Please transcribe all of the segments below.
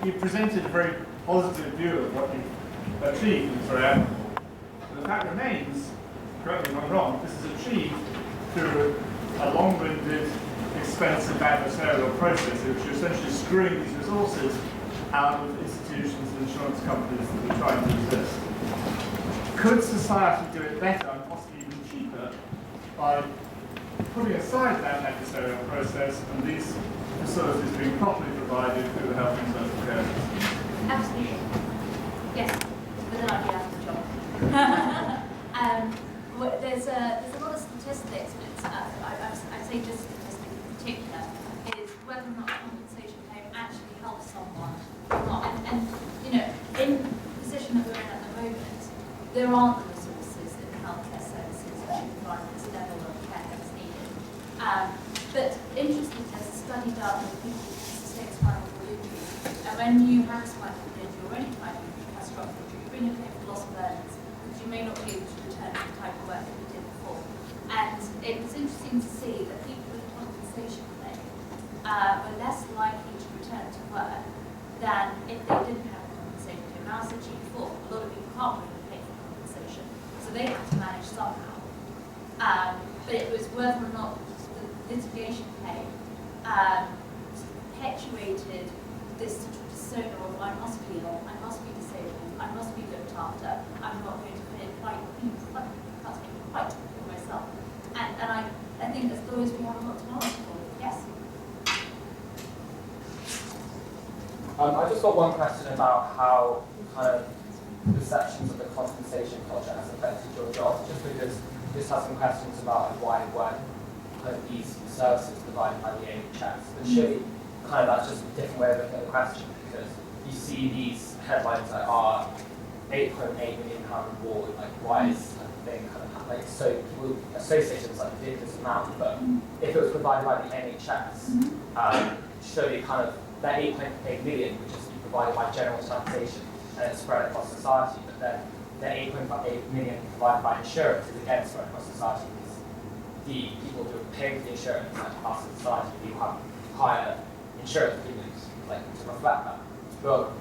you presented a very positive view of what you've achieved, and it's very admirable. But the fact remains, correct me if I'm wrong, this is achieved through a long-winded, expensive adversarial process, which you're essentially screwing these resources out of institutions and insurance companies that are trying to resist. Could society do it better and possibly even cheaper by putting aside that adversarial process and these facilities being properly provided through the health and social care system? Absolutely. Yes, but then I'd be out of a job. There's a lot of statistics, but I'd say just statistics in particular, is whether or not compensation claim actually helps someone or not. And you know, in the position that we're in at the moment, there aren't the resources in the healthcare services to provide this level of care that's needed. But interestingly, there's a study done with people with sustained spinal cord injury, and when you have a spinal cord injury or any kind of catastrophic injury, you're in a claim for loss of earnings, because you may not be able to return to the type of work that you did before. And it was interesting to see that people with a compensation claim were less likely to return to work than if they didn't have a compensation claim. Now, as I said before, a lot of people can't really pay for compensation, so they have to manage somehow. But it was whether or not the litigation claim perpetuated this persona of I must be ill, I must be disabled, I must be looked after, I'm not going to fight for myself. And I think as lawyers we have a lot to answer for. Yes? I just got one question about how kind of perceptions of the compensation culture has affected your job, just because this has some questions about why weren't kind of these services provided by the NHS. But surely kind of that's just a different way of looking at the question, because you see these headlines that are £8.8 million reward, like why is that thing kind of like, so people associate it with like a ridiculous amount, but if it was provided by the NHS, surely kind of that 8.8 million would just be provided by general taxation and it's spread across society, but then the 8.8 million provided by insurance is again spread across society because the people who are paying for the insurance, like us in society, people have higher insurance premiums, like to reflect that. But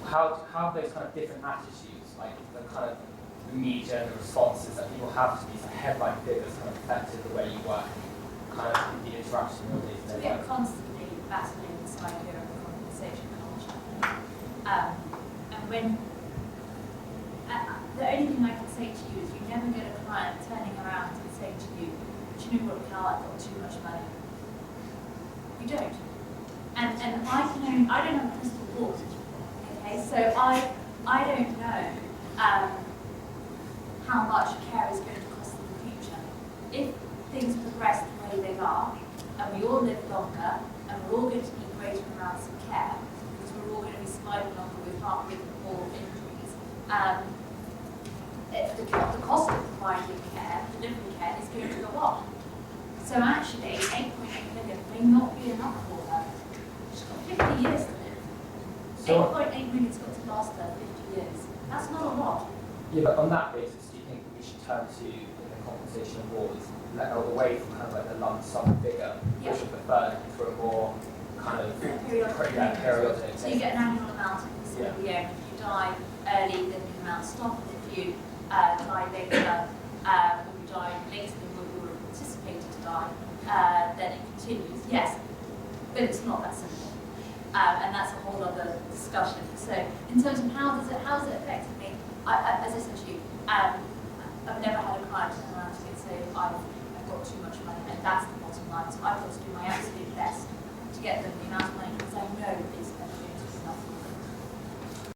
how have those kind of different attitudes, like the kind of the media and the responses that people have to these headline figures kind of affected the way you work, kind of the interaction in your day-to-day life? We are constantly battling this idea of a compensation culture. And when the only thing I can say to you is you never get a client turning around and saying to you, do you know what, Cal, I've got too much money. You don't. And I don't have a crystal ball. Okay, so I don't know how much care is going to cost in the future. If things progress the way they are, and we all live longer, and we're all going to need greater amounts of care, because we're all going to be surviving longer with heart rhythm or injuries, the cost of providing care, delivering care, is going to go up. So actually, 8.8 million may not be enough for her. She's got 50 years to live. So 8.8 million's got to last her 50 years. That's not a lot. Yeah, but on that basis, do you think we should turn to the compensation awards, away from kind of like the lump sum figure, which is preferred for a more kind of periodic? So you get an annual amount at the end of the year. If you die early, then the amount stops. If you die later, or you die later than what you were anticipated to die, then it continues. Yes, but it's not that simple. And that's a whole other discussion. So in terms of how has it affected me, as I said to you, I've never had a client turn around to me and say, I've got too much money, and that's the bottom line. So I've got to do my absolute best